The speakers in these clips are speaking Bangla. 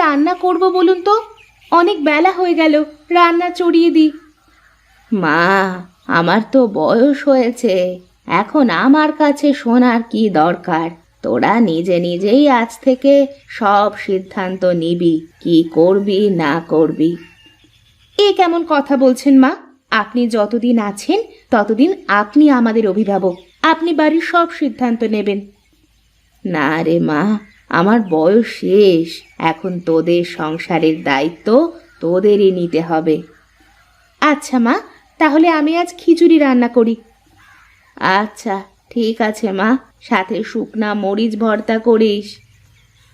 রান্না করব বলুন তো? অনেক বেলা হয়ে গেল, রান্না চড়িয়ে দিই। মা, আমার তো বয়স হয়েছে, এখন আমার কাছে শোনার কি দরকার? তোরা নিজে নিজেই আজ থেকে সব সিদ্ধান্ত নিবি, কি করবি না করবি। এ কেমন কথা বলছেন মা? আপনি যতদিন আছেন ততদিন আপনি আমাদের অভিভাবক, আপনি বাড়ির সব সিদ্ধান্ত নেবেন। না রে মা, আমার বয়স শেষ, এখন তোদের সংসারের দায়িত্ব তোদেরই নিতে হবে। আচ্ছা মা, তাহলে আমি আজ খিচুড়ি রান্না করি। আচ্ছা ঠিক আছে মা, সাথে শুকনা মরিচ ভর্তা করিস।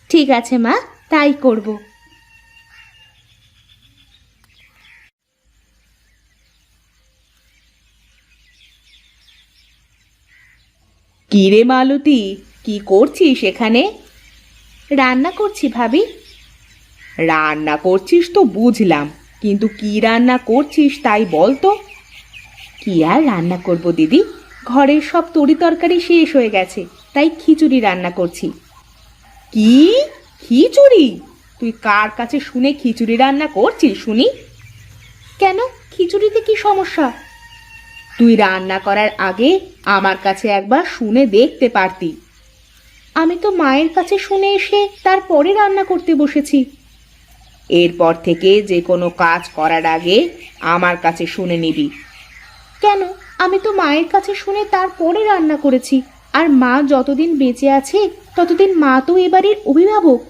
ঠিক আছে মা, তাই করব। কি রে মালতী, কি করছিস এখানে? রান্না করছি ভাবি। রান্না করছিস তো বুঝলাম, কিন্তু কি রান্না করছিস তাই বল তো। কি আর রান্না করব দিদি, ঘরের সব তরি তরকারি শেষ হয়ে গেছে, তাই খিচুড়ি রান্না করছি। কি? খিচুড়ি? তুই কার কাছে শুনে খিচুড়ি রান্না করছিস শুনি? কেন, খিচুড়িতে কি সমস্যা? তুই রান্না করার আগে আমার কাছে একবার শুনে দেখতে পারতি। আমি তো মায়ের কাছে শুনে এসে তারপরে রান্না করতে বসেছি। এরপর থেকে যে কোনো কাজ করার আগে আমার কাছে শুনে নিবি। কেন, আমি তো মায়ের কাছে শুনে তারপরে রান্না করেছি, আর মা যতদিন বেঁচে আছে ততদিন মা তো এ বাড়ির অভিভাবক।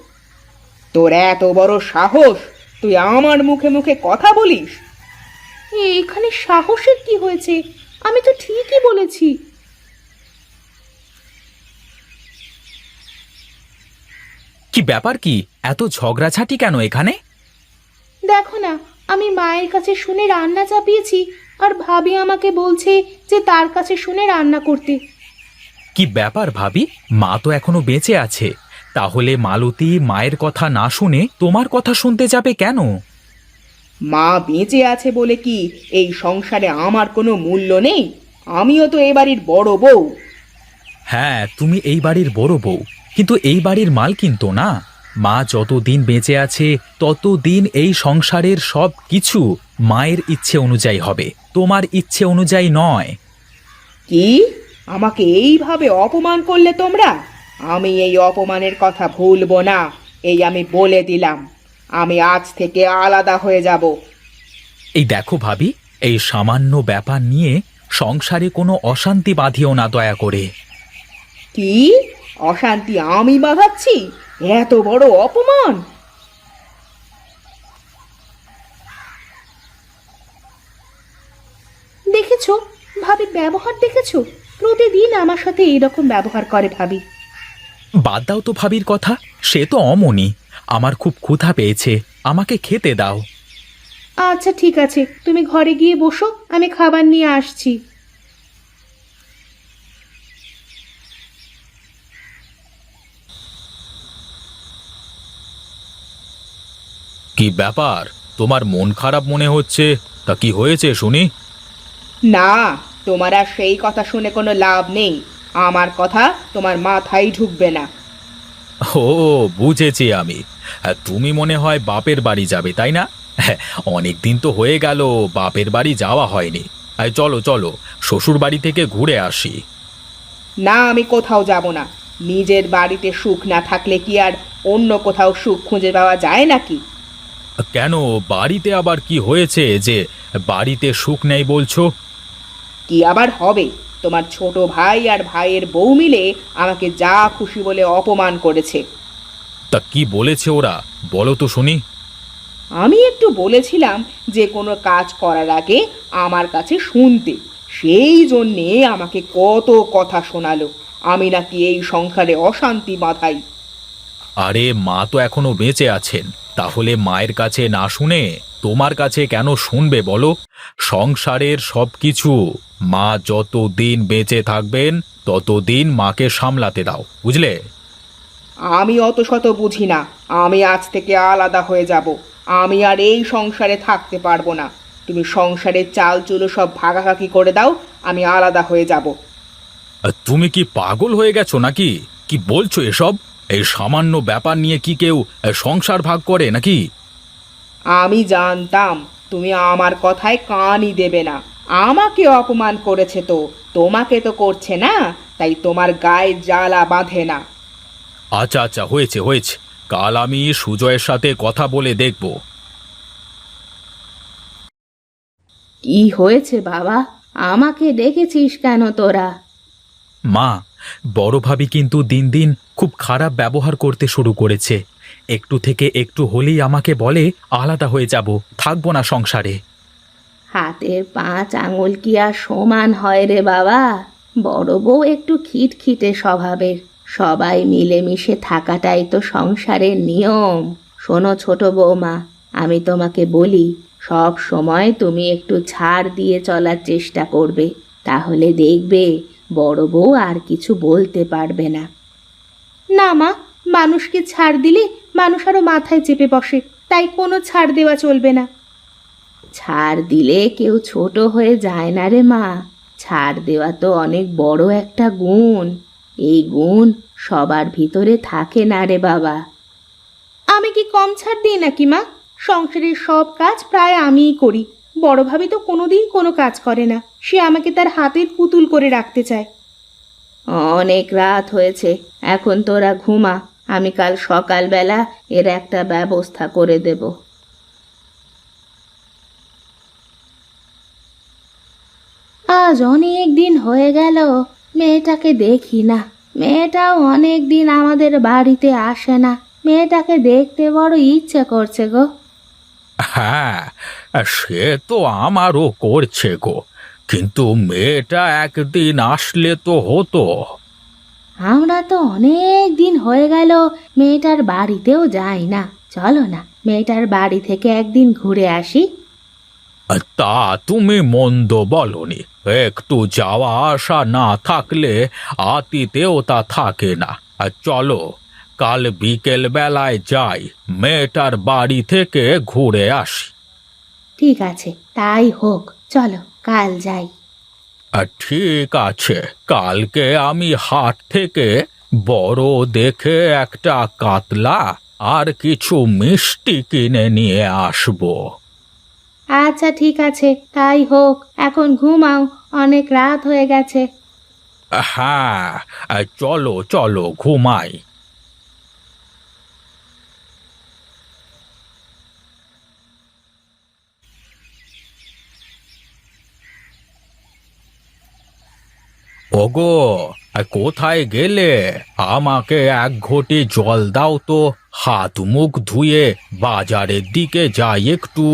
তোর এত বড় সাহস, তুই আমার মুখে মুখে কথা বলিস? এখানে সাহসের কি হয়েছে? আমি তো ঠিকই বলেছি। কি ব্যাপার? কি এত ঝগড়াঝাটি কেন এখানে? দেখো না, আমি মায়ের কাছে শুনে রান্না চাপিয়েছি, আর ভাবি আমাকে বলছে যে তার কাছে শুনে রান্না করতে। কি ব্যাপার ভাবি, মা তো এখনো বেঁচে আছে, তাহলে মালতী মায়ের কথা না শুনে তোমার কথা শুনতে যাবে কেন? মা বেঁচে আছে বলে কি এই সংসারে আমার কোনো মূল্য নেই? আমিও তো এ বাড়ির বড় বউ। হ্যাঁ, তুমি এই বাড়ির বড় বউ, কিন্তু এই বাড়ির মালকিন তো না। মা যতদিন বেঁচে আছে ততদিন এই সংসারের সব কিছু মায়ের ইচ্ছে অনুযায়ী হবে, তোমার ইচ্ছে অনুযায়ী নয়। কি? আমাকে এইভাবে অপমান করলে তোমরা? আমি এই অপমানের কথা ভুলবো না, এই আমি বলে দিলাম। আমি আজ থেকে আলাদা হয়ে যাব। এই দেখো ভাবি, এই সামান্য ব্যাপার নিয়ে সংসারে কোনো অশান্তি বাঁধিও না দয়া করে। কি? অশান্তি আমি বাঁধাচ্ছি? এত বড় অপমান! দেখেছো ভাবি ব্যবহার, দেখেছো? প্রতিদিন আমার সাথে এইরকম ব্যবহার করে ভাবি। বাদ দাও তো ভাবির কথা, সে তো অমনি। আমার খুব ক্ষুধা পেয়েছে, আমাকে খেতে দাও। আচ্ছা ঠিক আছে, তুমি ঘরে গিয়ে বসো, আমি খাবার নিয়ে আসছি। কি ব্যাপার, তোমার মন খারাপ মনে হচ্ছে? তা কি হয়েছে শুনি? না, তোমার আর সেই কথা শুনে কোনো লাভ নেই। আমার কথা তোমার মাথায় ঢুকবে না। ও, বুঝেছি আমি। তুমি মনে হয় বাপের বাড়ি যাবে, তাই না? অনেক দিন তো হয়ে গেল বাপের বাড়ি যাওয়া হয়নি। চলো চলো, শ্বশুর বাড়ি থেকে ঘুরে আসি। না, আমি কোথাও যাব না। নিজের বাড়িতে সুখ না থাকলে কি আর অন্য কোথাও সুখ খুঁজে পাওয়া যায় নাকি? কেন, বাড়িতে আবার কি হয়েছে যে বাড়িতে সুখ নেই বলছো? কি আবার হবে? তোমার ছোট ভাই আর ভাইয়ের বউ মিলে আমাকে যা খুশি বলে অপমান করেছে। তা কি বলেছে ওরা, বলো তো শুনি। আমি একটু বলেছিলাম যে কোনো কাজ করার আগে আমার কাছে শুনতে, সেই জন্যে আমাকে কত কথা শোনালো। আমি নাকি এই সংসারে অশান্তি বাঁধাই। আরে মা তো এখনো বেঁচে আছেন, তাহলে মায়ের কাছে না শুনে তোমার কাছে কেন শুনবে বলো? সংসারের সবকিছু মা যতদিন বেঁচে থাকবেন ততদিন মাকে সামলাতে দাও, বুঝলে? আমি অত শত বুঝি না। আমি আজ থেকে আলাদা হয়ে যাব। আমি আর এই সংসারে থাকতে পারবো না। তুমি সংসারের চাল চুলো সব ভাগাভাগি করে দাও, আমি আলাদা হয়ে যাব। তুমি কি পাগল হয়ে গেছো নাকি? কি বলছো এসব? এই সামান্য ব্যাপার নিয়ে কি কেউ সংসার ভাগ করে নাকি? আমি জানতাম তুমি আমার কথায় কানই দেবে না। আমাকে অপমান করেছে তো, তোমাকে তো করছে না, তাই তোমার গায়ে জ্বালা বাঁধে না। আচ্ছা আচ্ছা, হয়েছে হয়েছে, কাল আমি সুজয়ের সাথে কথা বলে দেখব। কি হয়েছে বাবা? আমাকে ডেকেছিস কেন তোরা? মা, বড় ভাবি কিন্তু দিন দিন খুব খারাপ ব্যবহার করতে শুরু করেছে। একটু থেকে একটু হলেই আমাকে বলে আলাদা হয়ে যাব, থাকবো না সংসারে। হাতের 5 আঙুল কি আর সমান হয় রে বাবা? বড় বউ একটু খিটখিটে স্বভাবের। সবাই মিলেমিশে থাকাটাই তো সংসারের নিয়ম। শোনো ছোট বৌমা, আমি তোমাকে বলি, সব সময় তুমি একটু ছাড় দিয়ে চলার চেষ্টা করবে, তাহলে দেখবে বড় বউ আর কিছু বলতে পারবে না। না মা, মানুষকে ছাড় দিলে মানুষ আরো মাথায় চেপে বসে, তাই কোনো ছাড় দেওয়া চলবে না। ছাড় দিলে কেউ ছোট হয়ে যায় না রে মা। ছাড় দেওয়া তো অনেক বড় একটা গুণ। এই গুণ সবার ভিতরে থাকে না রে বাবা। আমি কি কম ছাড় দিই নাকি মা? সংসারের সব কাজ প্রায় আমিই করি। বড় ভাবি তো কোনোদিন কোনো কাজ করে না, সে আমাকে তার হাতের পুতুল করে রাখতে চায়। অনেক রাত হয়েছে, এখন তোরা ঘুমা। আমি কাল সকালবেলা এর একটা ব্যবস্থা করে দেব। আজ অনেক দিন হয়ে গেল মেয়েটাকে দেখি না। মেয়েটাও অনেক দিন আমাদের বাড়িতে আসে না। মেয়েটাকে দেখতে বড় ইচ্ছে করছে গো। হ্যাঁ, সে তো আমারও করছে গো, কিন্তু মেয়েটা একদিন আসলে তো হতো। আমরা তো অনেক দিন হয়ে গেল মেয়েটার বাড়িতেও যাই না। চলো না, মেয়েটার বাড়ি থেকে একদিন ঘুরে আসি। তা তুমি মন্দ বলনি, একটু যাওয়া আসা না থাকলে আতিতেও তা থাকে না। আর চলো, কাল বিকেল বেলায় যাই, মেয়েটার বাড়ি থেকে ঘুরে আসি। ঠিক আছে, তাই হোক, চলো কাল যাই। ঠিক আছে, কালকে আমি হাট থেকে বড় দেখে একটা কাতলা আর কিছু মিষ্টি কিনে নিয়ে আসবো। আচ্ছা ঠিক আছে, তাই হোক। এখন ঘুমাও, অনেক রাত হয়ে গেছে। হ্যাঁ, চলো চলো ঘুমাই। ওগো, কোথায় গেলে? আমাকে এক ঘটি জল দাও তো, হাত মুখ ধুয়ে বাজারের দিকে যাই একটু।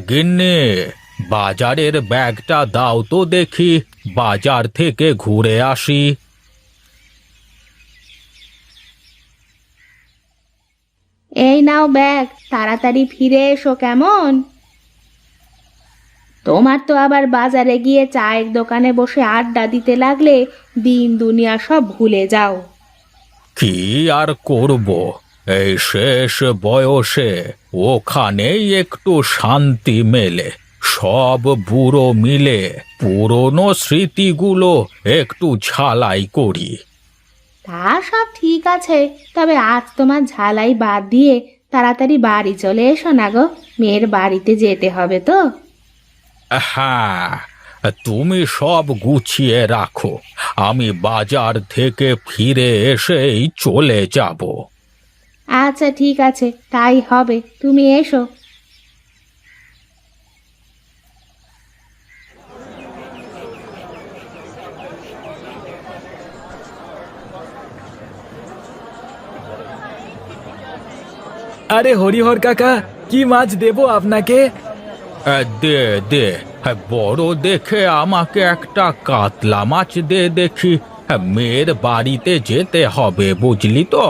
গিন্নি, বাজারের ব্যাগটা দাও তো দেখি, বাজার থেকে ঘুরে আসি। এই নাও ব্যাগ, তাড়াতাড়ি ফিরে এসো কেমন? তোমার তো আবার বাজারে গিয়ে চায়ের দোকানে বসে আড্ডা দিতে লাগলে দিন দুনিয়া সব ভুলে যাও। কি আর করব, এই শেষ বয়সে ওখানেই একটু শান্তি মেলে। সব বুড়ো মিলে পুরনো স্মৃতিগুলো একটু ঝালাই করি। তা সব ঠিক আছে, তবে আজ তোমার ঝালাই বাদ দিয়ে তাড়াতাড়ি বাড়ি চলে এসো না গো, মেয়ের বাড়িতে যেতে হবে তো। হ্যাঁ, তুমি সব গুছিয়ে রাখো, আমি বাজার থেকে ফিরে এসেই চলে যাব। আচ্ছা ঠিক আছে, তাই হবে, তুমি এসো। আরে হরিহর কাকা, কি মাছ দেবো আপনাকে? দে দে, বড় দেখে আমাকে একটা কাতলা মাছ দে দেখি। মেয়ের বাড়িতে যেতে হবে, বুঝলি তো।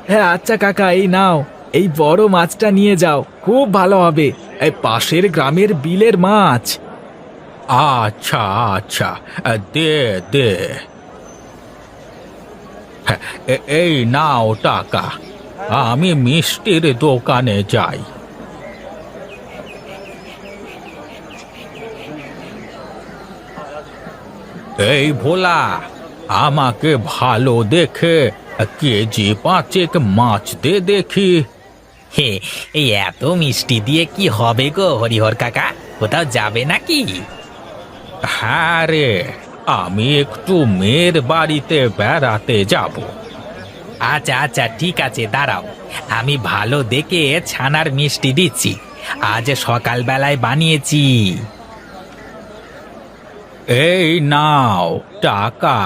হ্যাঁ আচ্ছা কাকা, এই নাও, এই বড় মাছটা নিয়ে যাও, খুব ভালো হবে। এই পাশের গ্রামের বিলের মাছ। আচ্ছা আচ্ছা, দে দে। এই নাও টাকা, আমি মিষ্টির দোকানে যাই। এই ভোলা, আমাকে ভালো দেখে কেজি 5 মাছ দে দেখি। হে, এই এত মিষ্টি দিয়ে কি হবে গো হরিহর কাকা? কোথাও যাবে নাকি? হ্যাঁ রে, আমি একটু মেয়ের বাড়িতে বেড়াতে যাব। আচ্ছা আচ্ছা, ঠিক আছে, দাঁড়াও, আমি ভালো দেখে ছানার মিষ্টি দিচ্ছি। আজ সকালবেলায় বানিয়েছি। এই নাও টাকা।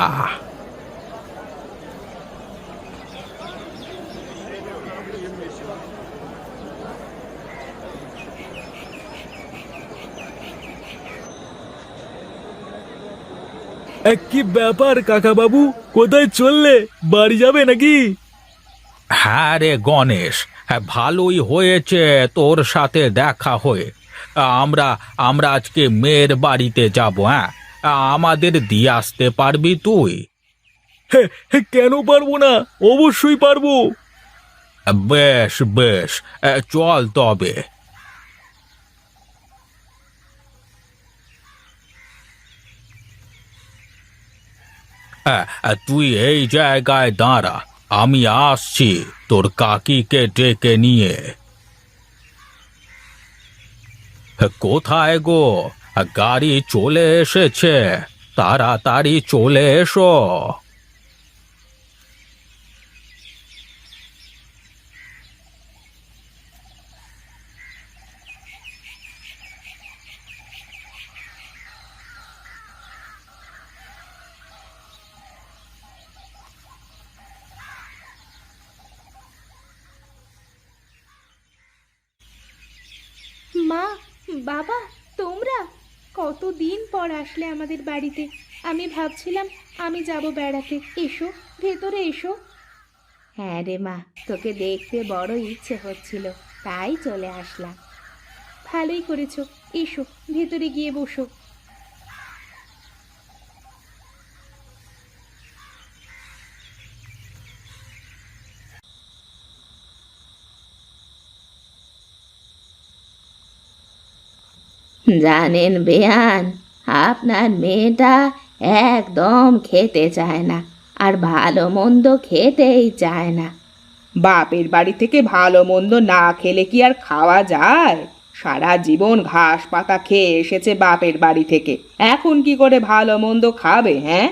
কি ব্যাপার কাকা বাবু, কোথায় চললে? বাড়ি যাবে নাকি? হ্যাঁ রে গণেশ, হ্যাঁ ভালোই হয়েছে তোর সাথে দেখা হয়ে। আমরা আমরা আজকে মেয়ের বাড়িতে যাব। হ্যাঁ, আমাদের দিয়ে আসতে পারবি তুই? কেন পারবো না, অবশ্যই পারবো। বেশ বেশ, চল তবে। তুই এই জায়গায় দাঁড়া, আমি আসছি তোর কাকিকে ডেকে নিয়ে। কোথায় গো? গাড়ি চলে এসেছে, তাড়াতাড়ি চলে এসো। মা, বাবা, তোমরা কতদিন পর আসলে আমাদের বাড়িতে। আমি ভাবছিলাম আমি যাব বেড়াতে। এসো, ভেতরে এসো। হ্যাঁ রে মা, তোকে দেখতে বড় ইচ্ছে হচ্ছিল, তাই চলে আসলাম। ভালোই করেছো, এসো ভেতরে গিয়ে বসো। জানেন বেয়ান, আপনার মেয়েটা একদম খেতে চায় না, আর ভালো মন্দ খেতেই চায় না। বাপের বাড়ি থেকে ভালো মন্দ না খেলে কি আর খাওয়া যায়? সারা জীবন ঘাস পাতা খেয়ে এসেছে বাপের বাড়ি থেকে, এখন কি করে ভালো মন্দ খাবে? হ্যাঁ,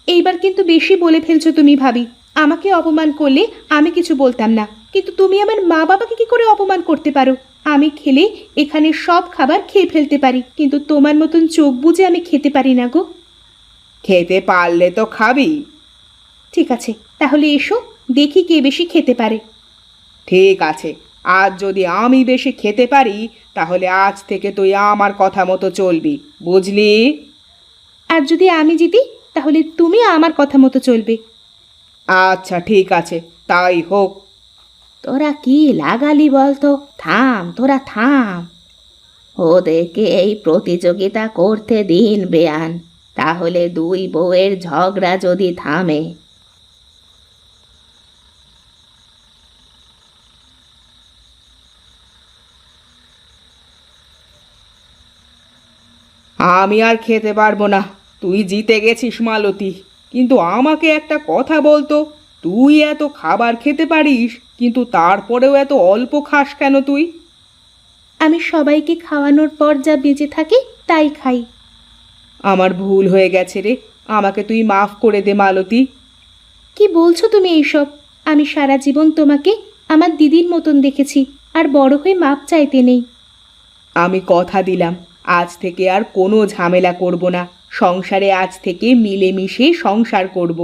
এইবার কিন্তু বেশি বলে ফেলছো তুমি ভাবি। আমাকে অপমান করলে আমি কিছু বলতাম না, কিন্তু তুমি আমার মা বাবাকে কি করে অপমান করতে পারো? আমি খেলে এখানে সব খাবার খেয়ে ফেলতে পারি, কিন্তু তোমার মতন চোখ বুজে আমি খেতে পারি না গো। খেতে পারলে তো খাবি। ঠিক আছে, তাহলে এসো, দেখি কে বেশি খেতে পারে। ঠিক আছে, আজ যদি আমি বেশি খেতে পারি, তাহলে আজ থেকে তুই আমার কথা মতো চলবি, বুঝলি? আর যদি আমি জিতি, তাহলে তুমি আমার কথা মতো চলবে। আচ্ছা ঠিক আছে, তাই হোক। তোরা কি লাগালি বলতো? থাম, তোরা থাম। ওদেরকে এই প্রতিযোগিতা করতে দিন বেয়ান, তাহলে দুই বউয়ের ঝগড়া যদি থামে। আমি আর খেতে পারবো না, তুই জিতে গেছিস মালতী। কিন্তু আমাকে একটা কথা বলতো, তুই এত খাবার খেতে পারিস, কিন্তু তারপরেও এত অল্প খাস কেন তুই? আমি সবাইকে খাওয়ানোর পর যা বেঁচে থাকে তাই খাই। আমার ভুল হয়ে গেছে রে, আমাকে তুই মাফ করে দে মালতী। কি বলছো তুমি এইসব? আমি সারা জীবন তোমাকে আমার দিদির মতন দেখেছি, আর বড় হয়ে মাপ চাইতে নেই। আমি কথা দিলাম, আজ থেকে আর কোনো ঝামেলা করব না, সংসারে আজ থেকে মিলেমিশে সংসার করব।